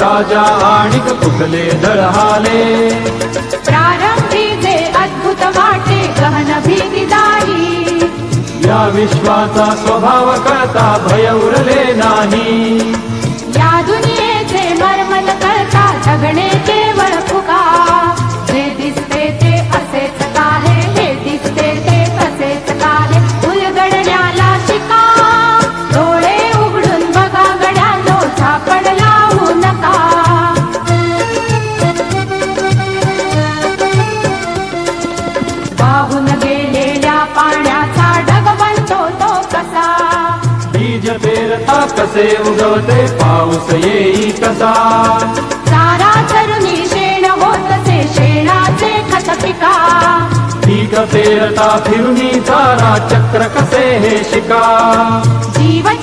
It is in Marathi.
राजा आणिक कुठले दळहाले. प्रारंभी जे अद्भुत वाटे गहन भीती दाही. या विश्वाचा स्वभाव कळता भय उरले नाही. या दुनियेचे मर्म न कळता जगणे केवळ फुका. जे दिसते ते असेच काहे, हे दिसते ते असेच काहे. उलगडण्याला शिका, डोळे उघडून बघा गड्यांनो, झापड लावू नका. वाहून गेलेल्या पाण्याचा ढग बनतो तो कसा. बीज पेरता कसे उगवते पाऊस येई कसा. चारा चरुणी शेण होतसे शेणाचे खत पिका. पीक पेरता फिरुनी चारा चक्र कसे हे शिका. जीवन